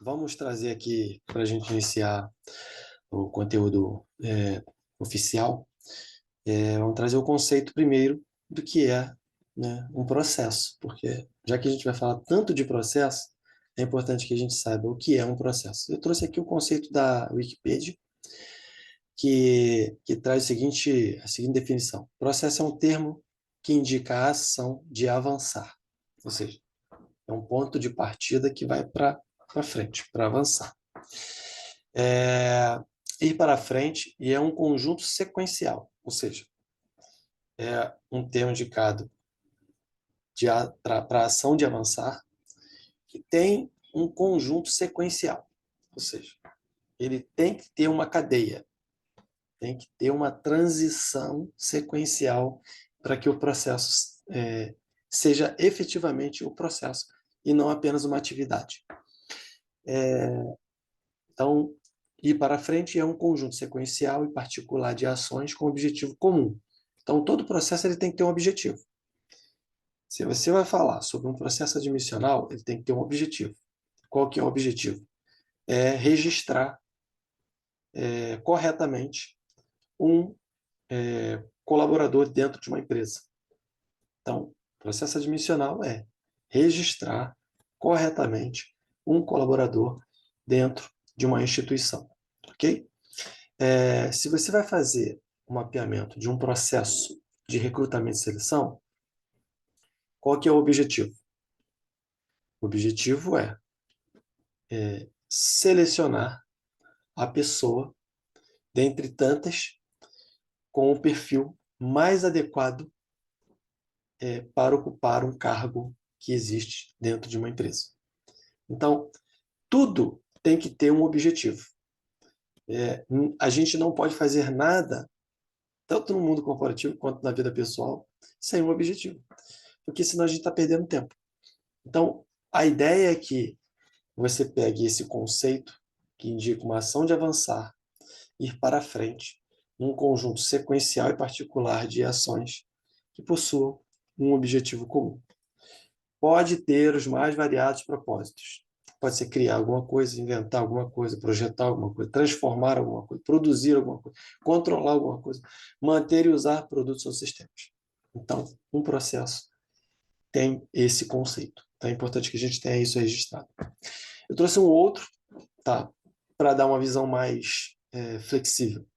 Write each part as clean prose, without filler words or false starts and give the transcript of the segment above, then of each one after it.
Vamos trazer aqui, para a gente iniciar o conteúdo oficial, vamos trazer o conceito primeiro do que é, né, um processo, porque já que a gente vai falar tanto de processo, é importante que a gente saiba o que é um processo. Eu trouxe aqui o conceito da Wikipedia, que traz a seguinte definição. Processo é um termo que indica a ação de avançar, ou seja, é um ponto de partida que vai para frente, para avançar. Ir para frente e é um conjunto sequencial, ou seja, é um termo indicado para a ação de avançar, que tem um conjunto sequencial, ou seja, ele tem que ter uma cadeia, tem que ter uma transição sequencial para que o processo seja efetivamente o processo e não apenas uma atividade. Então, ir para frente é um conjunto sequencial e particular de ações com objetivo comum. Então, todo processo ele tem que ter um objetivo. Se você vai falar sobre um processo admissional, ele tem que ter um objetivo. Qual que é o objetivo? É registrar corretamente um colaborador dentro de uma empresa. Então, processo admissional é registrar corretamente um colaborador dentro de uma instituição, ok? Se você vai fazer um mapeamento de um processo de recrutamento e seleção, qual que é o objetivo? O objetivo é selecionar a pessoa, dentre tantas, com o perfil mais adequado para ocupar um cargo que existe dentro de uma empresa. Então, tudo tem que ter um objetivo. A gente não pode fazer nada, tanto no mundo corporativo quanto na vida pessoal, sem um objetivo, porque senão a gente está perdendo tempo. Então, a ideia é que você pegue esse conceito que indica uma ação de avançar, ir para frente, num conjunto sequencial e particular de ações que possuam um objetivo comum. Pode ter os mais variados propósitos. Pode ser criar alguma coisa, inventar alguma coisa, projetar alguma coisa, transformar alguma coisa, produzir alguma coisa, controlar alguma coisa, manter e usar produtos ou sistemas. Então, um processo tem esse conceito. Então, é importante que a gente tenha isso registrado. Eu trouxe um outro, tá, para dar uma visão mais flexível.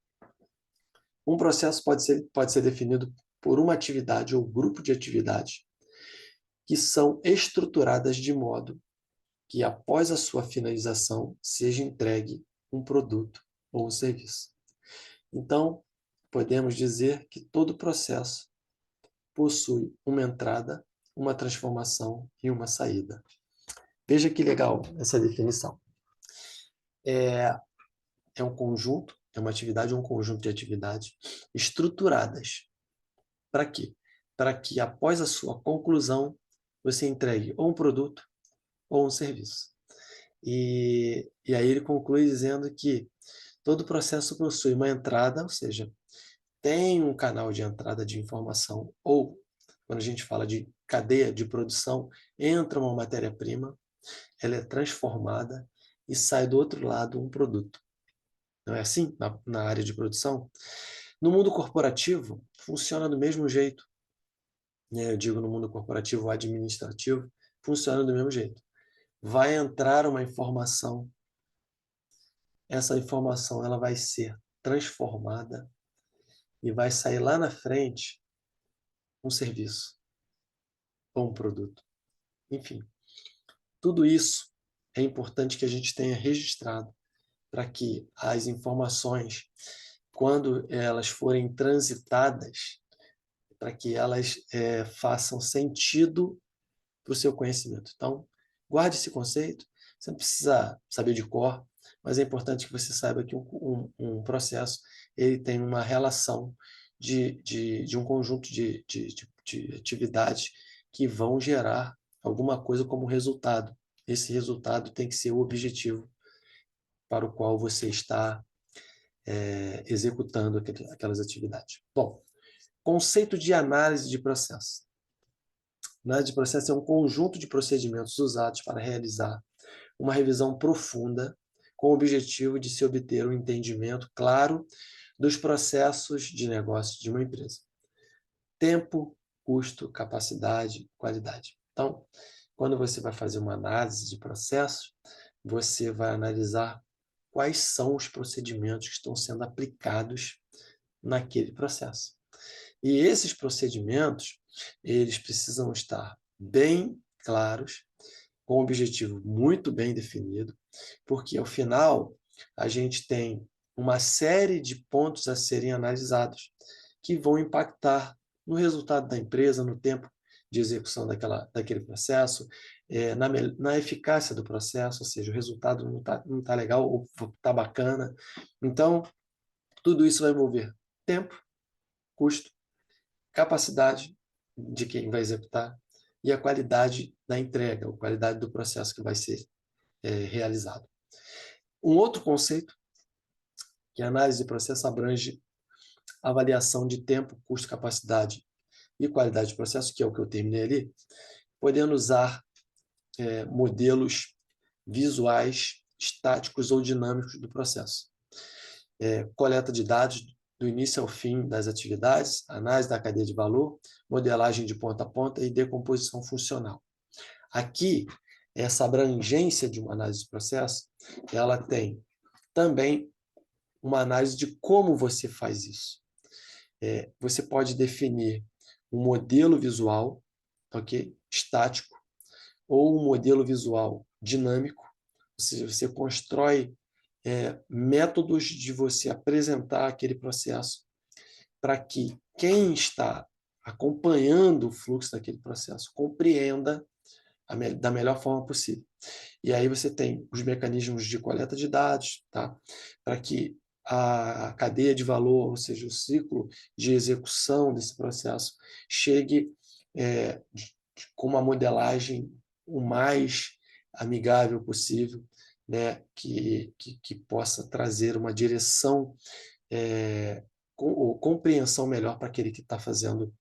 Um processo pode ser definido por uma atividade ou grupo de atividades que são estruturadas de modo que, após a sua finalização, seja entregue um produto ou um serviço. Então, podemos dizer que todo processo possui uma entrada, uma transformação e uma saída. Veja que legal essa definição. É um conjunto, é uma atividade ou um conjunto de atividades estruturadas. Para quê? Para que, após a sua conclusão, você entregue ou um produto ou um serviço. E aí ele conclui dizendo que todo processo possui uma entrada, ou seja, tem um canal de entrada de informação, ou, quando a gente fala de cadeia de produção, entra uma matéria-prima, ela é transformada e sai do outro lado um produto. Não é assim na área de produção? No mundo corporativo, funciona do mesmo jeito. Eu digo no mundo corporativo administrativo, funciona do mesmo jeito. Vai entrar uma informação, essa informação ela vai ser transformada e vai sair lá na frente um serviço ou um produto. Enfim, tudo isso é importante que a gente tenha registrado para que as informações, quando elas forem transitadas, para que elas façam sentido para o seu conhecimento. Então, guarde esse conceito. Você não precisa saber de cor, mas é importante que você saiba que um processo ele tem uma relação de um conjunto de atividades que vão gerar alguma coisa como resultado. Esse resultado tem que ser o objetivo para o qual você está executando aquelas atividades. Bom, conceito de análise de processo. Análise de processo é um conjunto de procedimentos usados para realizar uma revisão profunda com o objetivo de se obter um entendimento claro dos processos de negócio de uma empresa. Tempo, custo, capacidade, qualidade. Então, quando você vai fazer uma análise de processos, você vai analisar quais são os procedimentos que estão sendo aplicados naquele processo. E esses procedimentos, eles precisam estar bem claros, com um objetivo muito bem definido, porque, ao final, a gente tem uma série de pontos a serem analisados que vão impactar no resultado da empresa, no tempo de execução daquele processo, na eficácia do processo, ou seja, o resultado não tá legal ou está bacana. Então, tudo isso vai envolver tempo, custo, capacidade de quem vai executar e a qualidade da entrega, a qualidade do processo que vai ser realizado. Um outro conceito, que a análise de processo abrange avaliação de tempo, custo, capacidade e qualidade de processo, que é o que eu terminei ali, podendo usar modelos visuais, estáticos ou dinâmicos do processo. Coleta de dados do início ao fim das atividades, análise da cadeia de valor, modelagem de ponta a ponta e decomposição funcional. Aqui, essa abrangência de uma análise de processo, ela tem também uma análise de como você faz isso. Você pode definir um modelo visual, ok, estático, ou um modelo visual dinâmico, ou seja, você constrói métodos de você apresentar aquele processo para que quem está acompanhando o fluxo daquele processo compreenda da melhor forma possível. E aí você tem os mecanismos de coleta de dados, tá? Para que a cadeia de valor, ou seja, o ciclo de execução desse processo, chegue com uma modelagem o mais amigável possível, né? que possa trazer uma direção ou compreensão melhor para aquele que está fazendo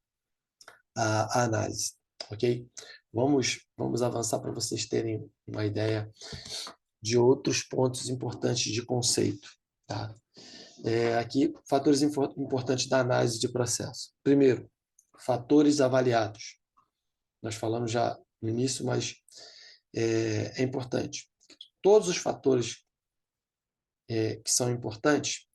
a análise, ok? Vamos avançar para vocês terem uma ideia de outros pontos importantes de conceito, tá? Aqui, fatores importantes da análise de processo. Primeiro, fatores avaliados. Nós falamos já no início, mas é importante. Todos os fatores que são importantes,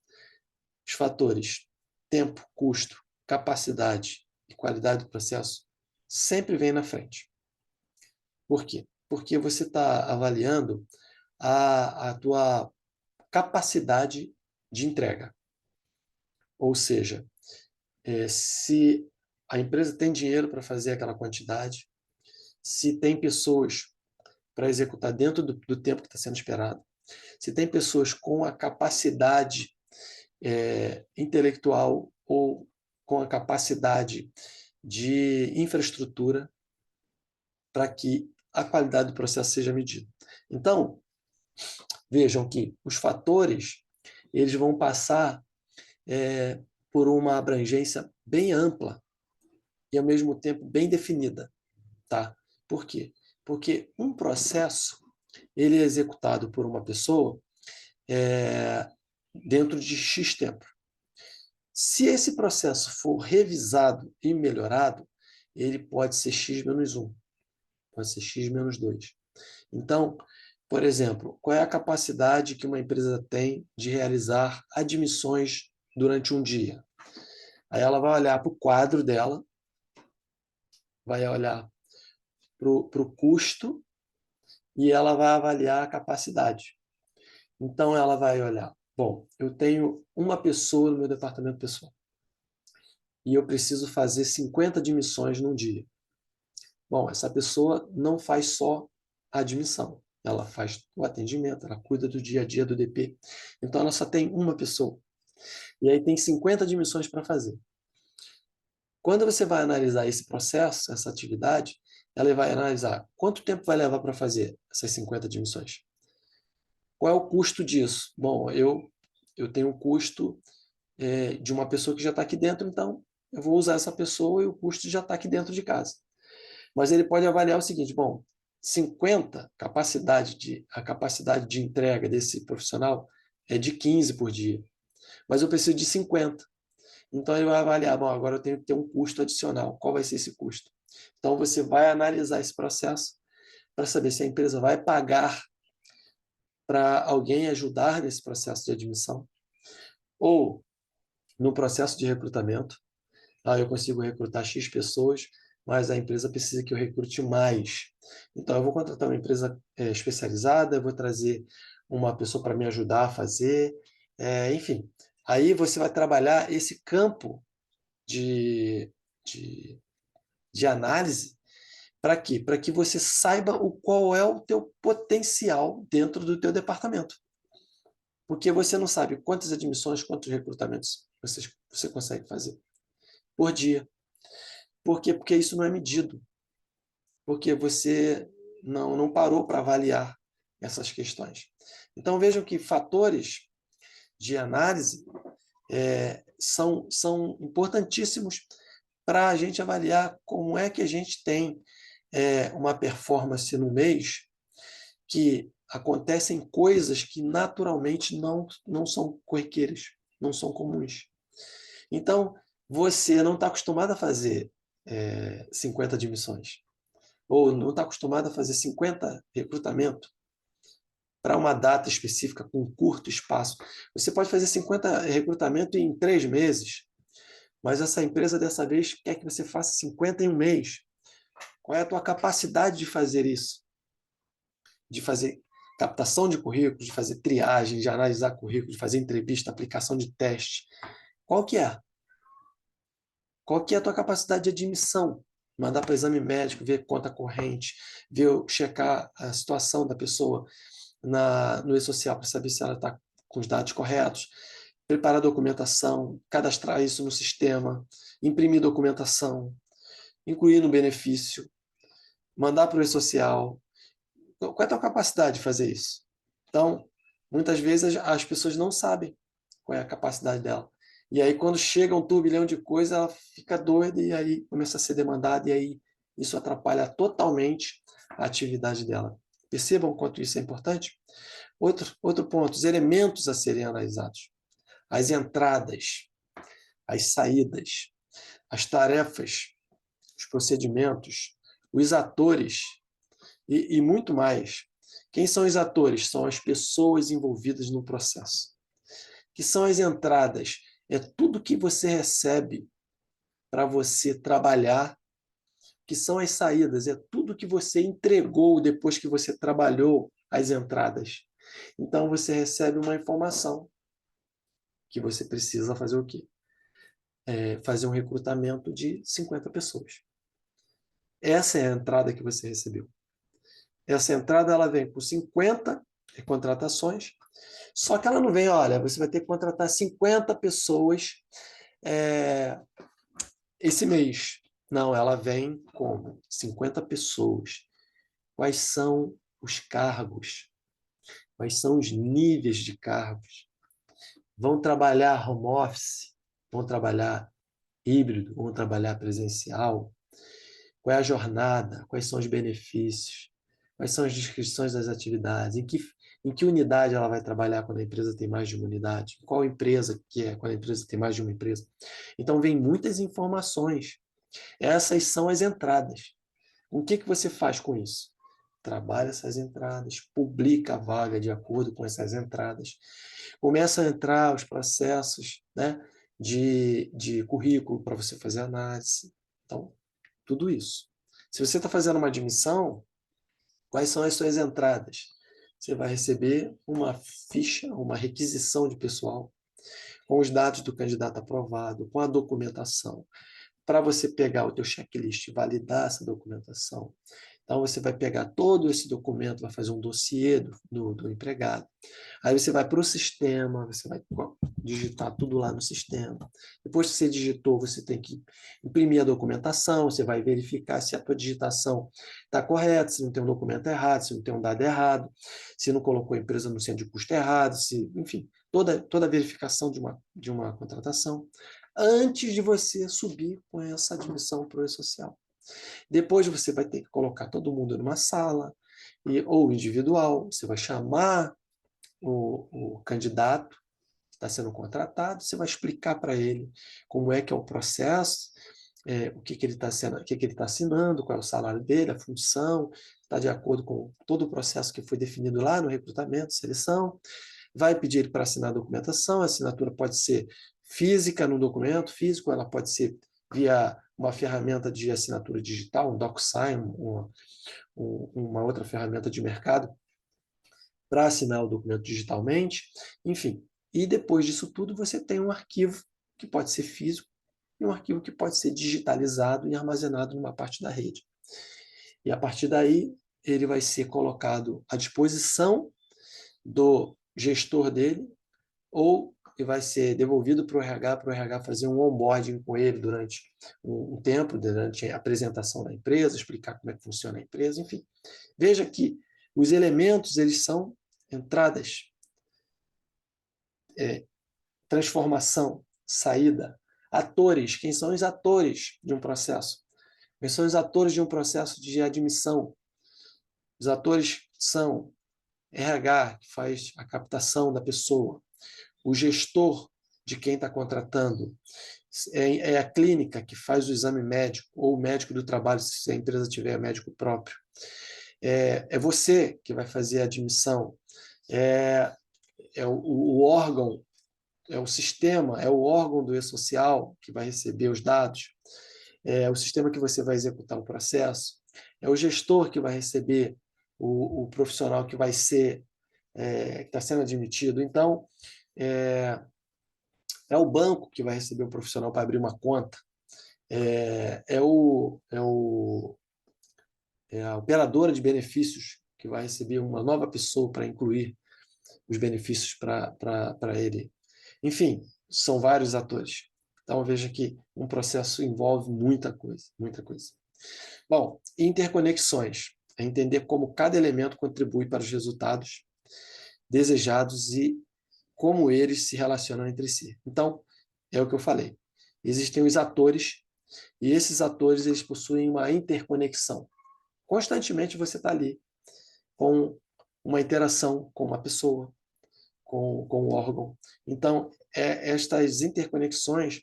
os fatores tempo, custo, capacidade e qualidade do processo, sempre vem na frente. Por quê? Porque você está avaliando a tua capacidade de entrega. Ou seja, se a empresa tem dinheiro para fazer aquela quantidade, se tem pessoas para executar dentro do tempo que está sendo esperado, se tem pessoas com a capacidade intelectual ou com a capacidade de infraestrutura para que a qualidade do processo seja medida. Então, vejam que os fatores eles vão passar por uma abrangência bem ampla e, ao mesmo tempo, bem definida. Tá? Por quê? Porque um processo ele é executado por uma pessoa dentro de X tempo. Se esse processo for revisado e melhorado, ele pode ser X-1, pode ser X-2. Então, por exemplo, qual é a capacidade que uma empresa tem de realizar admissões durante um dia? Aí ela vai olhar para o quadro dela, vai olhar para o custo e ela vai avaliar a capacidade. Então, ela vai olhar, bom, eu tenho uma pessoa no meu departamento pessoal e eu preciso fazer 50 admissões num dia. Bom, essa pessoa não faz só a admissão, ela faz o atendimento, ela cuida do dia a dia do DP. Então, ela só tem uma pessoa. E aí tem 50 admissões para fazer. Quando você vai analisar esse processo, essa atividade, ela vai analisar quanto tempo vai levar para fazer essas 50 admissões. Qual é o custo disso? Bom, eu tenho o custo de uma pessoa que já está aqui dentro, então eu vou usar essa pessoa e o custo já está aqui dentro de casa. Mas ele pode avaliar o seguinte, bom, 50, a capacidade de entrega desse profissional é de 15 por dia, mas eu preciso de 50. Então, ele vai avaliar, bom, agora eu tenho que ter um custo adicional. Qual vai ser esse custo? Então, você vai analisar esse processo para saber se a empresa vai pagar para alguém ajudar nesse processo de admissão ou no processo de recrutamento. Eu consigo recrutar X pessoas, mas a empresa precisa que eu recrute mais. Então, eu vou contratar uma empresa especializada, eu vou trazer uma pessoa para me ajudar a fazer, enfim. Aí você vai trabalhar esse campo de, de, de análise para quê? Para que você saiba qual é o teu potencial dentro do teu departamento. Porque você não sabe quantas admissões, quantos recrutamentos você consegue fazer por dia. Por quê? Porque isso não é medido. Porque você não parou para avaliar essas questões. Então, vejam que fatores de análise são importantíssimos para a gente avaliar como é que a gente tem uma performance no mês que acontecem coisas que naturalmente não são corriqueiras, não são comuns. Então, você não está acostumado a fazer 50 admissões, ou não está acostumado a fazer 50 recrutamento para uma data específica, com um curto espaço. Você pode fazer 50 recrutamento em 3 meses, mas essa empresa dessa vez quer que você faça 50 em um mês. Qual é a tua capacidade de fazer isso? De fazer captação de currículos, de fazer triagem, de analisar currículos, de fazer entrevista, aplicação de teste. Qual que é? Qual que é a tua capacidade de admissão? Mandar para o exame médico, ver conta corrente, checar a situação da pessoa no e-social para saber se ela está com os dados corretos, preparar documentação, cadastrar isso no sistema, imprimir documentação, incluir no benefício, mandar para o e-social. Qual é a tua capacidade de fazer isso? Então, muitas vezes as pessoas não sabem qual é a capacidade dela. E aí, quando chega um turbilhão de coisas, ela fica doida e aí começa a ser demandada, e aí isso atrapalha totalmente a atividade dela. Percebam quanto isso é importante? Outro ponto, os elementos a serem analisados. As entradas, as saídas, as tarefas, os procedimentos, os atores e muito mais. Quem são os atores? São as pessoas envolvidas no processo. Que são as entradas? É tudo que você recebe para você trabalhar. Que são as saídas? É tudo que você entregou depois que você trabalhou as entradas. Então, você recebe uma informação que você precisa fazer o quê? Fazer um recrutamento de 50 pessoas. Essa é a entrada que você recebeu. Essa entrada ela vem por 50 contratações, só que ela não vem, olha, você vai ter que contratar 50 pessoas esse mês. Não, ela vem como 50 pessoas. Quais são os cargos? Quais são os níveis de cargos? Vão trabalhar home office? Vão trabalhar híbrido? Vão trabalhar presencial? Qual é a jornada? Quais são os benefícios? Quais são as descrições das atividades? Em que unidade ela vai trabalhar quando a empresa tem mais de uma unidade? Qual empresa que é quando a empresa tem mais de uma empresa? Então, vem muitas informações. Essas são as entradas. O que você faz com isso? Trabalha essas entradas, publica a vaga de acordo com essas entradas, começa a entrar os processos, né, de currículo para você fazer análise. Então, tudo isso. Se você está fazendo uma admissão, quais são as suas entradas? Você vai receber uma ficha, uma requisição de pessoal, com os dados do candidato aprovado, com a documentação, para você pegar o teu checklist e validar essa documentação. Então, você vai pegar todo esse documento, vai fazer um dossiê do empregado. Aí você vai para o sistema, você vai digitar tudo lá no sistema. Depois que você digitou, você tem que imprimir a documentação, você vai verificar se a tua digitação está correta, se não tem um documento errado, se não tem um dado errado, se não colocou a empresa no centro de custo errado, enfim, toda a verificação de uma contratação, antes de você subir com essa admissão para o E-Social. Depois você vai ter que colocar todo mundo numa sala, ou individual, você vai chamar o candidato que está sendo contratado, você vai explicar para ele como é que é o processo, o que ele está o que ele está assinando, qual é o salário dele, a função, está de acordo com todo o processo que foi definido lá no recrutamento, seleção. Vai pedir ele para assinar a documentação, a assinatura pode ser física no documento, físico, ela pode ser via uma ferramenta de assinatura digital, um DocSign, uma outra ferramenta de mercado, para assinar o documento digitalmente, enfim. E depois disso tudo, você tem um arquivo que pode ser físico e um arquivo que pode ser digitalizado e armazenado numa parte da rede. E a partir daí, ele vai ser colocado à disposição do gestor dele, ou ele vai ser devolvido para o RH fazer um onboarding com ele durante um tempo, durante a apresentação da empresa, explicar como é que funciona a empresa, enfim. Veja que os elementos, eles são entradas, transformação, saída, atores. Quem são os atores de um processo? Quem são os atores de um processo de admissão? Os atores são RH, que faz a captação da pessoa, o gestor de quem está contratando, é a clínica que faz o exame médico, ou o médico do trabalho, se a empresa tiver médico próprio. É você que vai fazer a admissão, é o órgão, é o sistema, é o órgão do e-social que vai receber os dados, é o sistema que você vai executar o processo, é o gestor que vai receber o profissional que vai ser, que está sendo admitido. Então, é o banco que vai receber o profissional para abrir uma conta, é a operadora de benefícios que vai receber uma nova pessoa para incluir os benefícios para ele. Enfim, são vários atores. Então, veja que um processo envolve muita coisa, muita coisa. Bom, interconexões. É entender como cada elemento contribui para os resultados desejados e como eles se relacionam entre si. Então, é o que eu falei. Existem os atores, e esses atores eles possuem uma interconexão. Constantemente você está ali com uma interação com uma pessoa, com o órgão. Então, estas interconexões,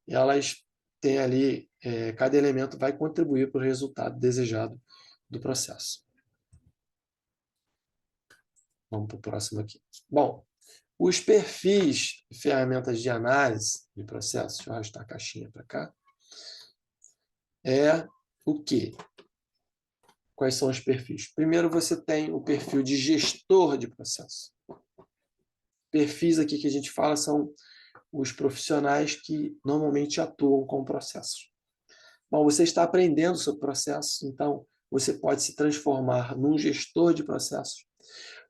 elas têm ali, cada elemento vai contribuir para o resultado desejado do processo. Vamos para o próximo aqui. Bom, os perfis de ferramentas de análise de processo, deixa eu arrastar a caixinha para cá, é o quê? Quais são os perfis? Primeiro, você tem o perfil de gestor de processo. Perfis aqui que a gente fala são os profissionais que normalmente atuam com o processo. Bom, você está aprendendo sobre o processo, então você pode se transformar num gestor de processos,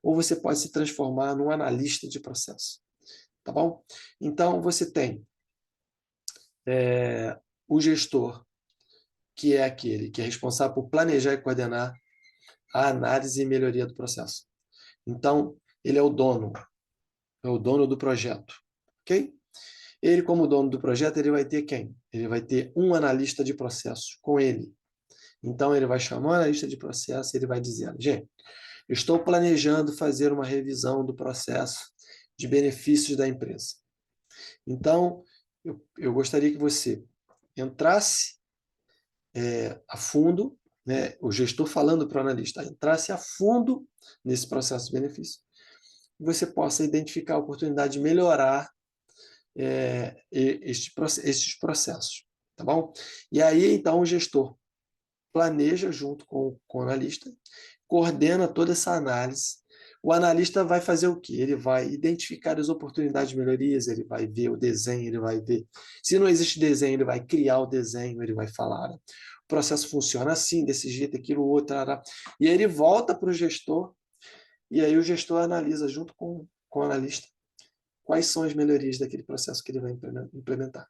ou você pode se transformar num analista de processo. Tá bom? Então, você tem o gestor, que é aquele que é responsável por planejar e coordenar a análise e melhoria do processo. Então, ele é o dono do projeto, ok? Ele, como dono do projeto, ele vai ter quem? Ele vai ter um analista de processos com ele. Então, ele vai chamar o analista de processo e ele vai dizer, gente, eu estou planejando fazer uma revisão do processo de benefícios da empresa. Então, eu gostaria que você entrasse a fundo, né, o gestor falando para o analista, entrasse a fundo nesse processo de benefício, e você possa identificar a oportunidade de melhorar estes processos, tá bom? E aí, então, o gestor planeja junto com o analista, coordena toda essa análise. O analista vai fazer o quê? Ele vai identificar as oportunidades de melhorias, ele vai ver o desenho, ele vai ver. Se não existe desenho, ele vai criar o desenho, ele vai falar. O processo funciona assim, desse jeito, aquilo, outro. E aí ele volta para o gestor, e aí o gestor analisa junto com o analista quais são as melhorias daquele processo que ele vai implementar.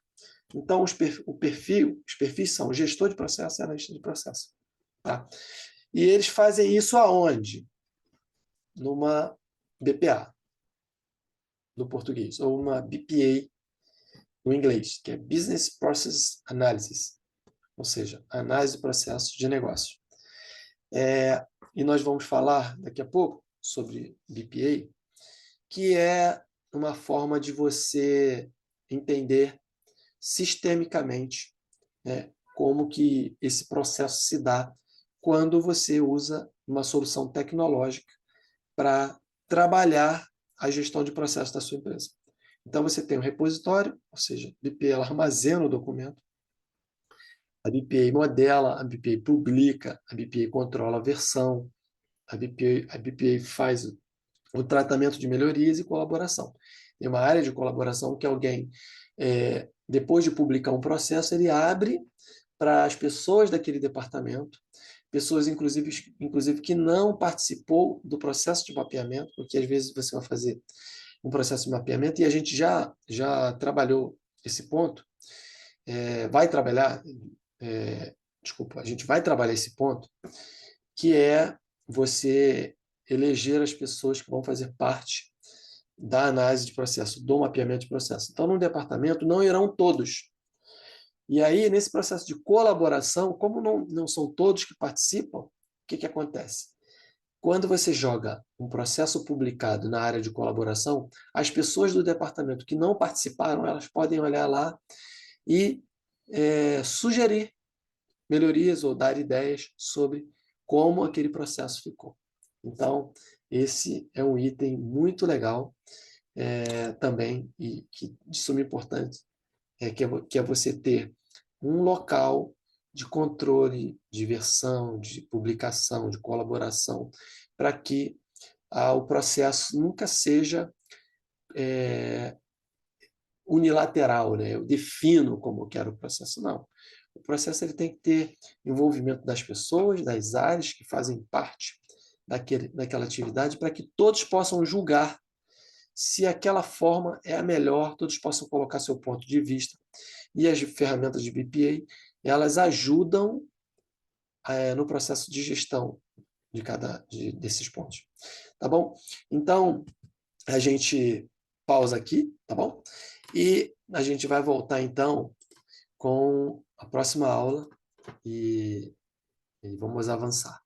Então, os perfis são gestor de processo e analista de processo. Tá? E eles fazem isso aonde? Numa BPA, no português, ou uma BPA no inglês, que é Business Process Analysis. ou seja, análise de processos de negócio. E nós vamos falar daqui a pouco sobre BPA, que é uma forma de você entender sistemicamente, né, como que esse processo se dá quando você usa uma solução tecnológica para trabalhar a gestão de processos da sua empresa. Então, você tem um repositório, ou seja, a BPA ela armazena o documento, a BPA modela, a BPA publica, a BPA controla a versão, a BPA faz o tratamento de melhorias e colaboração. Tem uma área de colaboração que alguém, depois de publicar um processo, ele abre para as pessoas daquele departamento, pessoas, inclusive que não participou do processo de mapeamento, porque às vezes você vai fazer um processo de mapeamento e a gente já trabalhou esse ponto, vai trabalhar, desculpa, a gente vai trabalhar esse ponto, que é você eleger as pessoas que vão fazer parte da análise de processo, do mapeamento de processo. Então, no departamento, não irão todos. E aí, nesse processo de colaboração, como não são todos que participam, o que acontece? Quando você joga um processo publicado na área de colaboração, as pessoas do departamento que não participaram, elas podem olhar lá e sugerir melhorias ou dar ideias sobre como aquele processo ficou. Então, esse é um item muito legal também e que, de suma importância, que é você ter um local de controle, de versão, de publicação, de colaboração, para que o processo nunca seja unilateral, né? Eu defino como eu quero o processo, não. O processo ele tem que ter envolvimento das pessoas, das áreas que fazem parte daquela atividade, para que todos possam julgar se aquela forma é a melhor, todos possam colocar seu ponto de vista. E as ferramentas de BPA, elas ajudam no processo de gestão desses pontos. Tá bom? Então, a gente pausa aqui, tá bom? E a gente vai voltar, então, com a próxima aula e vamos avançar.